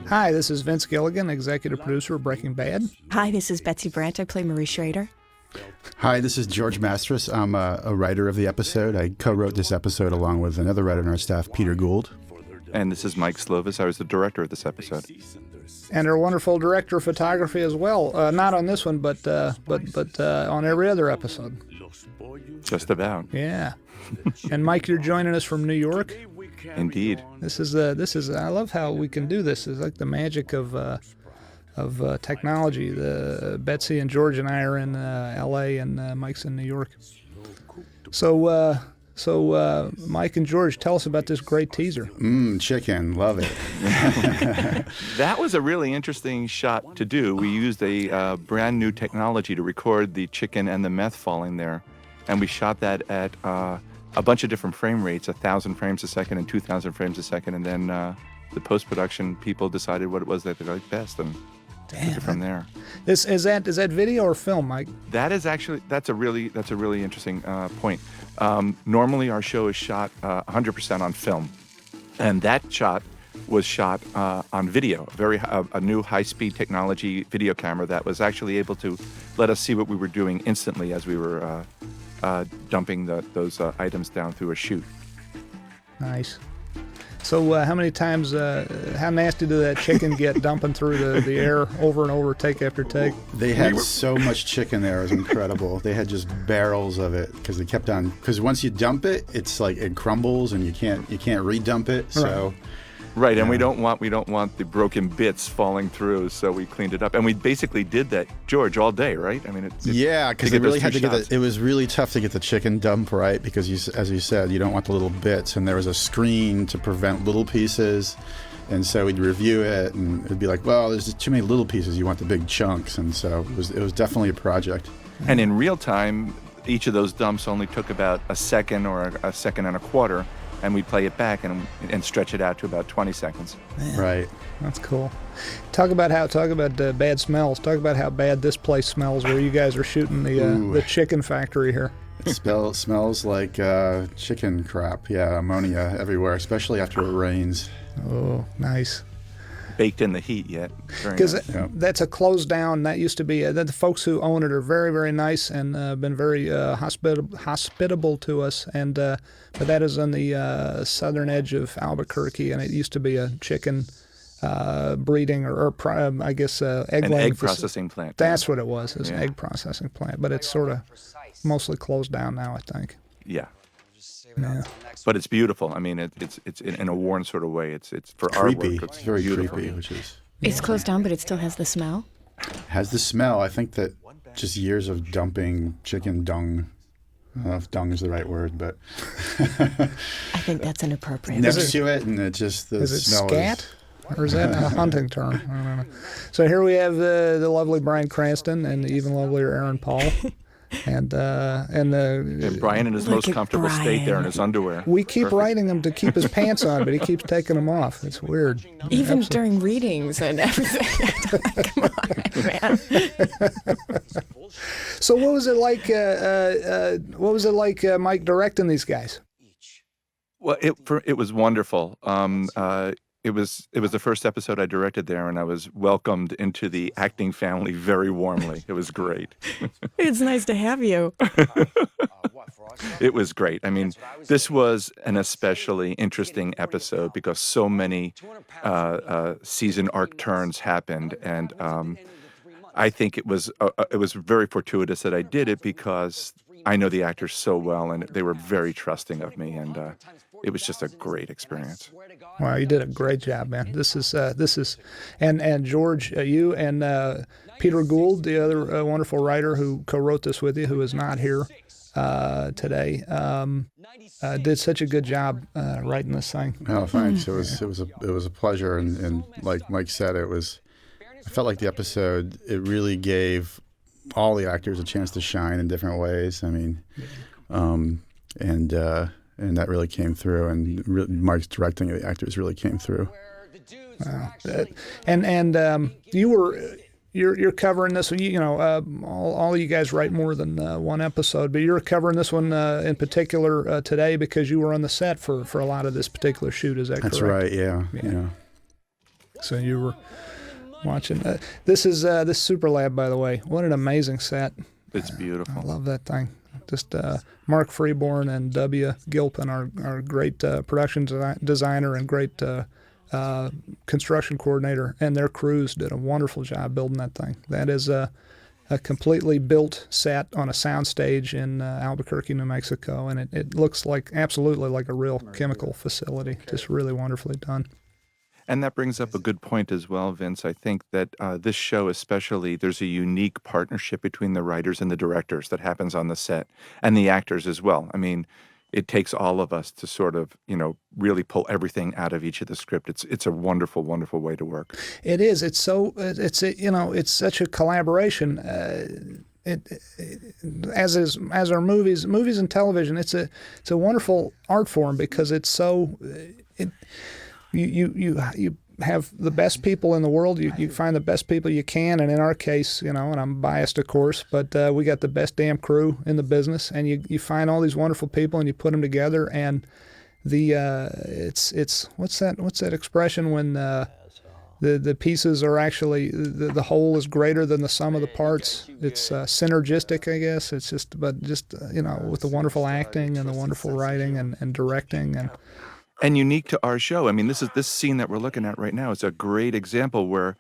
Hi, this is Vince Gilligan, executive producer of Breaking Bad. Hi, this is Betsy Brandt. I play Marie Schrader. Hi, this is George Mastras. I'm a writer of the episode. I co-wrote this episode along with another writer on our staff, Peter Gould. And this is Mike Slovis. I was the director of this episode. And our wonderful director of photography as well. Not on this one, but on every other episode. Just about. Yeah. And Mike, you're joining us from New York. Indeed. This is. I love how we can do this. It's like the magic of technology. Betsy and George and I are in L.A. and Mike's in New York. So Mike and George, tell us about this great teaser. Chicken, love it. That was a really interesting shot to do. We used a brand new technology to record the chicken and the meth falling there, and we shot that at a bunch of different frame rates, 1,000 frames a second and 2,000 frames a second, and then the post-production people decided what it was that they liked best, and took it from there. Is that video or film, Mike? That's a really interesting point. Normally our show is shot 100% on film, and that shot was shot on video, a new high-speed technology video camera that was actually able to let us see what we were doing instantly as we were dumping those items down through a chute. Nice. So how many times, how nasty did that chicken get dumping through the air over and over, take after take? They had so much chicken there. It was incredible. They had just barrels of it because they kept on, because once you dump it, it's like it crumbles and you can't redump it. So. Right, and we don't want the broken bits falling through, so we cleaned it up, and we basically did that, George, all day, right? I mean, because they really had to get it was really tough to get the chicken dump right because, as you said, you don't want the little bits, and there was a screen to prevent little pieces, and so we'd review it, and it'd be like, well, there's just too many little pieces. You want the big chunks, and so it was definitely a project. And in real time, each of those dumps only took about a second or a second and a quarter. And we'd play it back and stretch it out to about 20 seconds. Man, right. That's cool. Talk about bad smells. Talk about how bad this place smells where you guys are shooting the chicken factory here. It smells like chicken crap. Yeah, ammonia everywhere, especially after it rains. Oh, nice. Baked in the heat yet. Because that's a closed down. That used to be, the folks who own it are very, very nice and been very hospitable to us. And but that is on the southern edge of Albuquerque, and it used to be a chicken breeding or I guess egg laying. An egg processing plant. That's what it was. It's an egg processing plant, but it's sort of mostly closed down now, I think. Yeah. Yeah. But it's beautiful. I mean, it's in a worn sort of way. It's for creepy. artwork. It's very beautiful. creepy, which is. It's closed down, but it still has the smell? Has the smell. I think that just years of dumping chicken dung. I don't know if dung is the right word, but. I think that's inappropriate. Next to it, and it just the smell scat? Or is that a hunting term? I don't know. So here we have the lovely Brian Cranston and the even lovelier Aaron Paul. And Brian in his most comfortable state there in his underwear. We keep writing him to keep his pants on, but he keeps taking them off. It's weird. Even during readings and everything. Come on, man. So what was it like? Mike, directing these guys? Well, it was wonderful. It was the first episode I directed there, and I was welcomed into the acting family very warmly. It was great. It's nice to have you. It was great. I mean, this was an especially interesting episode because so many season arc turns happened, and I think it was very fortuitous that I did it because I know the actors so well, and they were very trusting of me, and it was just a great experience. Wow, you did a great job, man. This is and George, you and Peter Gould, the other wonderful writer who co-wrote this with you, who is not here today, did such a good job writing this thing. Oh, thanks. It was a pleasure, and like Mike said, I felt like the episode, it really gave all the actors a chance to shine in different ways. I mean, and that really came through, and Mike's directing of the actors really came through. Wow. You're covering this. All of you guys write more than one episode, but you're covering this one in particular today because you were on the set for a lot of this particular shoot. Is that correct? That's right. Yeah. So you were watching. This is this Super Lab, by the way. What an amazing set. It's beautiful. I love that thing. Just Mark Freeborn and W. Gilpin are great production designer and great construction coordinator, and their crews did a wonderful job building that thing. That is a completely built set on a soundstage in Albuquerque, New Mexico, and it looks absolutely like a real chemical facility. Just really wonderfully done. And that brings up a good point as well, Vince. I think that this show especially, there's a unique partnership between the writers and the directors that happens on the set, and the actors as well. I mean, it takes all of us to sort of, really pull everything out of each of the script. It's a wonderful, wonderful way to work. It is. It's such a collaboration. As are movies and television. It's a wonderful art form because it's so. You have the best people in the world. You find the best people you can, and in our case, and I'm biased, of course, but we got the best damn crew in the business, and you find all these wonderful people, and you put them together, and it's what's that expression when the pieces are actually the whole is greater than the sum of the parts. It's synergistic, I guess. It's just with the wonderful acting and the wonderful writing and directing and unique to our show. I mean, this scene that we're looking at right now is a great example where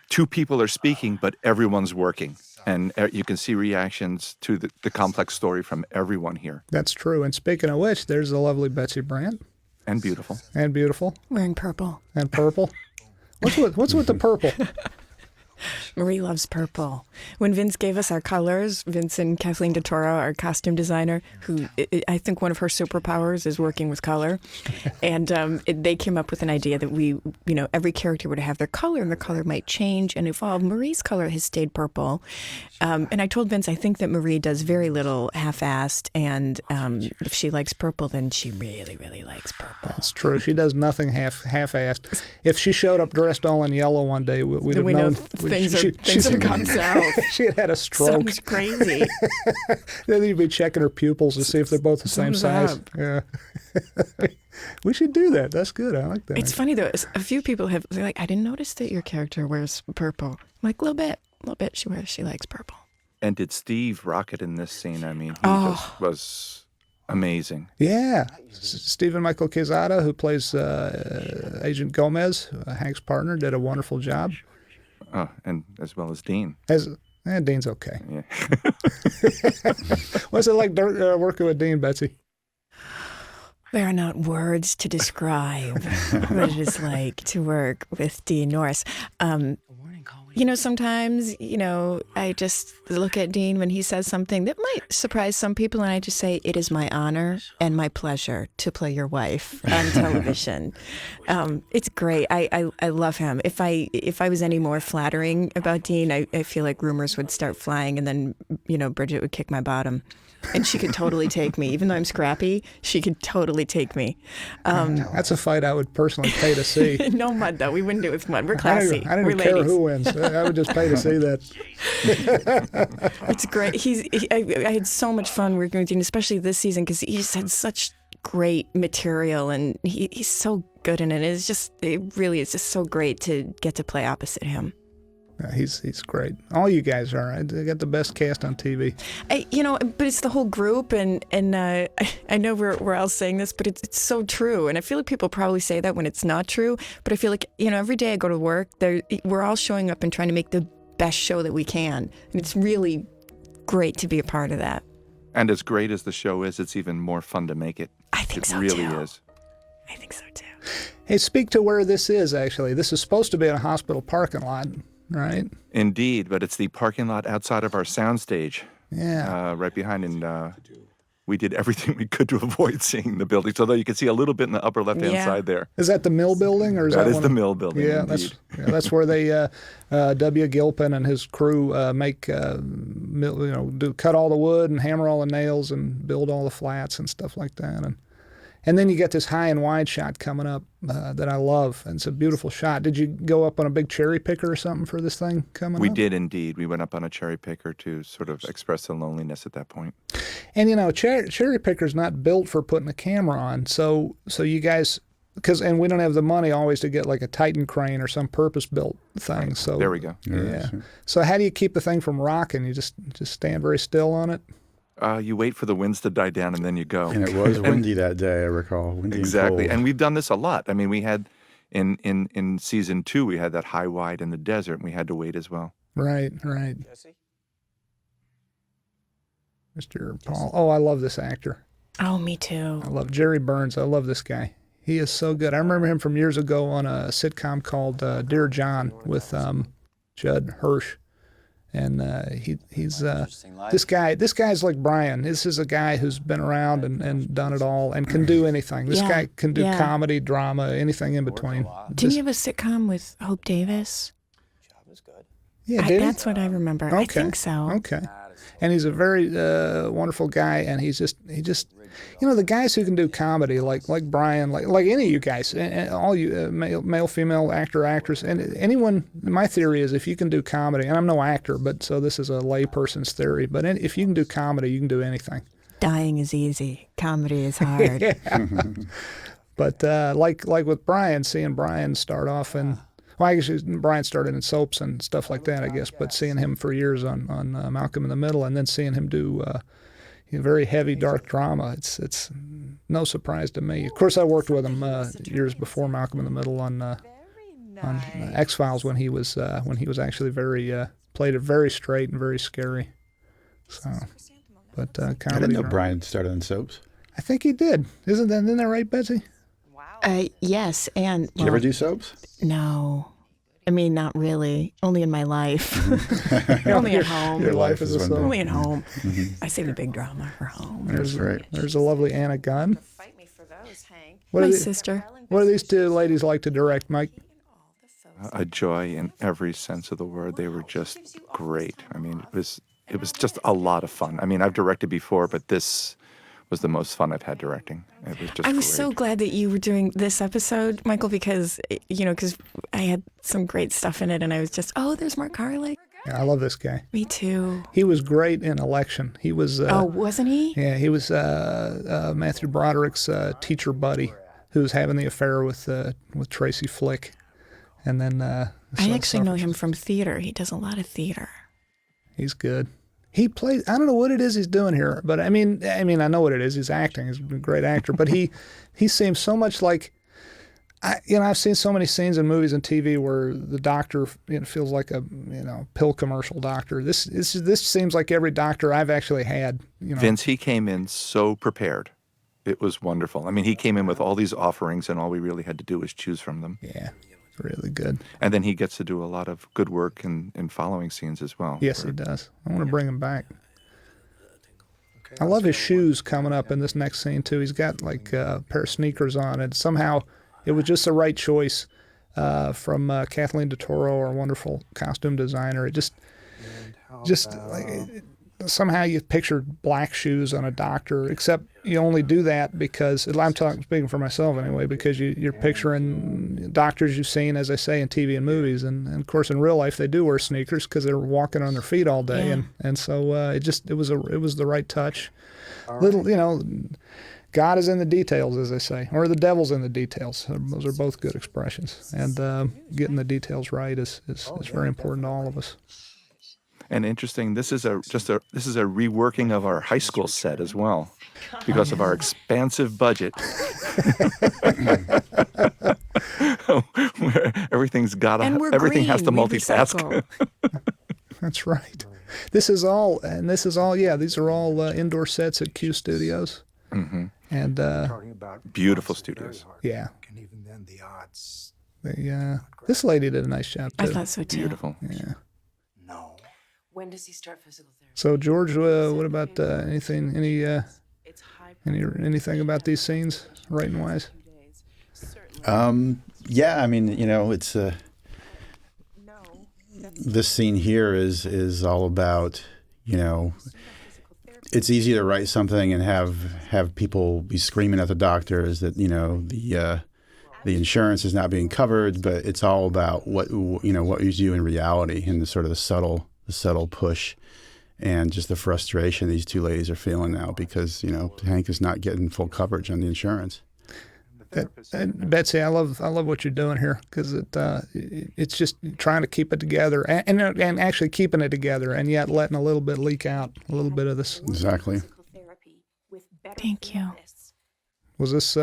two people are speaking, but everyone's working. And you can see reactions to the complex story from everyone here. That's true. And speaking of which, there's the lovely Betsy Brandt. And beautiful. And beautiful. Wearing purple. And purple. What's with the purple? Marie loves purple. When Vince gave us our colors, Vince and Kathleen DeToro, our costume designer, who I think one of her superpowers is working with color, and they came up with an idea that we, every character would have their color, and their color might change and evolve. Marie's color has stayed purple, and I told Vince I think that Marie does very little half-assed, and if she likes purple, then she really, really likes purple. That's true. She does nothing half-assed. If she showed up dressed all in yellow one day, we'd have known. Things have gone south. She had a stroke. Something's crazy. Then you'd be checking her pupils to see if they're both the same size. Yeah. We should do that. That's good. I like that. It's funny, though. A few people they're like, I didn't notice that your character wears purple. I'm like, a little bit. She likes purple. And did Steve rock it in this scene? I mean, he just was amazing. Yeah. Stephen Michael Quezada, who plays Agent Gomez, Hank's partner, did a wonderful job. And as well as Dean. Dean's okay. Yeah. What's it like working with Dean, Betsy? There are not words to describe what it is like to work with Dean Norris. Sometimes, I just look at Dean when he says something that might surprise some people, and I just say, it is my honor and my pleasure to play your wife on television. It's great. I love him. If I was any more flattering about Dean, I feel like rumors would start flying, and then, Bridget would kick my bottom. And she could totally take me. Even though I'm scrappy, she could totally take me. That's a fight I would personally pay to see. No mud, though. We wouldn't do it with mud. We're classy. I don't even care who wins. I would just pay to see that. It's great. I had so much fun working with Dean, especially this season, because he's had such great material, and he's so good in it. It really is just so great to get to play opposite him. He's great. All you guys are. They got the best cast on TV. But it's the whole group, and I know we're all saying this, but it's so true. And I feel like people probably say that when it's not true. But I feel like every day I go to work, we're all showing up and trying to make the best show that we can, and it's really great to be a part of that. And as great as the show is, it's even more fun to make it. I think so too. It really is. I think so too. Hey, speak to where this is. Actually, this is supposed to be in a hospital parking lot. Right. Indeed, but it's the parking lot outside of our soundstage. Yeah. Right behind, and we did everything we could to avoid seeing the buildings. Although you can see a little bit in the upper left-hand side there. Is that the mill building, or is that the mill building? Yeah, that's where they W. Gilpin and his crew cut all the wood and hammer all the nails and build all the flats and stuff like that. And then you get this high and wide shot coming up that I love, and it's a beautiful shot. Did you go up on a big cherry picker or something for this thing coming up? We did indeed. We went up on a cherry picker to sort of express the loneliness at that point. And cherry picker's not built for putting a camera on, so you guys and we don't have the money always to get like a Titan crane or some purpose-built thing. So There we go. Yeah. So how do you keep the thing from rocking? You just stand very still on it? You wait for the winds to die down and then you go. And it was windy that day, I recall. Windy Exactly. and And we've done this a lot. I mean, we had in season 2, we had that high wide in the desert, and we had to wait as well. Right. Mr. Paul. Oh, I love this actor. Oh, me too. I love Jerry Burns. I love this guy. He is so good. I remember him from years ago on a sitcom called Dear John with Judd Hirsch. And he's this guy's like Brian. This is a guy who's been around and done it all and can do anything. This guy can do comedy, drama, anything in between. Didn't you have a sitcom with Hope Davis? Yeah, that's what I remember. Okay. I think so. Okay. And he's a very wonderful guy, and he just, the guys who can do comedy, like Brian, like any of you guys, and all you male, female actor, actress, and anyone. My theory is if you can do comedy, and I'm no actor, but so this is a layperson's theory, but if you can do comedy, you can do anything. Dying is easy. Comedy is hard. Yeah. But like with Brian, seeing Brian start off and. Well, I guess Brian started in soaps and stuff like that, I guess, but seeing him for years on Malcolm in the Middle and then seeing him do very heavy, dark drama, it's no surprise to me. Of course, I worked with him years before Malcolm in the Middle on X-Files when he was actually played it very straight and very scary. So, but comedy. I didn't know Brian started in soaps. I think he did. Isn't that right, Betsy? Yes, and Did you ever do soaps? No, I mean not really. Only in my life. Only at home. Your life is a soap. Only at home. I save the big drama for home. That's right. There's a lovely Anna Gunn. My sister. What do these two ladies like to direct, Mike? A joy in every sense of the word. They were just great. I mean, it was just a lot of fun. I mean, I've directed before, but this was the most fun I've had directing. It was just I was great. so glad that you were doing this episode, Michael, because I had some great stuff in it, and I was just, there's Mark Harley. Yeah, I love this guy. Me too. He was great in Election. He was. Wasn't he? Yeah, he was Matthew Broderick's teacher buddy, who was having the affair with Tracy Flick, and then. I actually know him from theater. He does a lot of theater. He's good. He plays. I don't know what it is he's doing here, but I mean, I know what it is. He's acting. He's a great actor, but he seems so much like. I've seen so many scenes in movies and TV where the doctor feels like a pill commercial doctor. This seems like every doctor I've actually had. Vince, he came in so prepared. It was wonderful. I mean, he came in with all these offerings, and all we really had to do was choose from them. Yeah. Really good. And then he gets to do a lot of good work in following scenes as well. Yes, he does. I want to bring him back. I love his shoes coming up in this next scene, too. He's got like a pair of sneakers on, and somehow it was just the right choice from Kathleen DeToro, our wonderful costume designer. It just like somehow you pictured black shoes on a doctor, except you only do that because, I'm speaking for myself anyway, because you're picturing doctors you've seen, as I say, in TV and movies. And of course, in real life, they do wear sneakers because they're walking on their feet all day. Yeah. And so it was the right touch. Little, God is in the details, as they say, or the devil's in the details. Those are both good expressions. And getting the details right is very important to all of us. And interesting, this is a reworking of our high school set as well, because of our expansive budget. Where everything has to multitask. That's right. These are all indoor sets at Q Studios. Mm-hmm. And beautiful studios. Yeah. This lady did a nice job too. I thought so too. Beautiful. Yeah. When does he start physical therapy? So George, what about anything about these scenes, writing wise? Yeah, I mean, it's this scene here is all about, it's easy to write something and have people be screaming at the doctors that the insurance is not being covered, but it's all about what you do in reality and the sort of the subtle push and just the frustration these two ladies are feeling now because Hank is not getting full coverage on the insurance. And Betsy, I love what you're doing here, because it's just trying to keep it together and actually keeping it together, and yet letting a little bit leak out, a little bit of this. Exactly. Thank you. Was this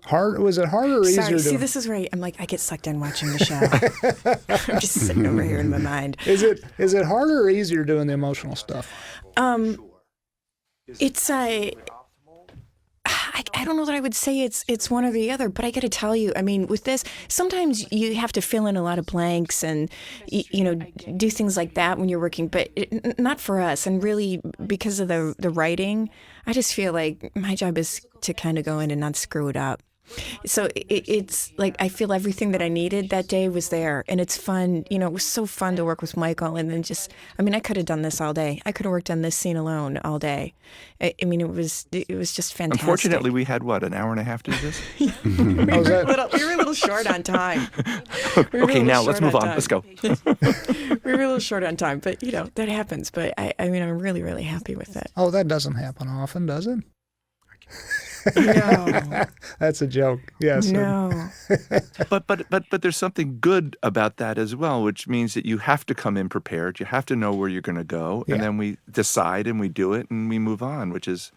hard? Was it harder or easier? Sorry, see, this is where I'm like, I get sucked in watching the show. I'm just sitting over here in my mind. Is it harder or easier doing the emotional stuff? It's I don't know that I would say it's one or the other, but I got to tell you, I mean, with this, sometimes you have to fill in a lot of blanks and, do things like that when you're working, but not for us. And really, because of the writing, I just feel like my job is to kind of go in and not screw it up. So it's like I feel everything that I needed that day was there, and it's fun. It was so fun to work with Michael, and then I could have done this all day. I could have worked on this scene alone all day. I mean, it was just fantastic. Unfortunately, we had an hour and a half to do this. we were a little short on time. Okay, now let's move on. Let's go. We were a little short on time, but that happens. But I mean, I'm really, really happy with it. Oh, that doesn't happen often, does it? No. That's a joke. Yes. No. But there's something good about that as well, which means that you have to come in prepared. You have to know where you're going to go, and then we decide and we do it and we move on, which is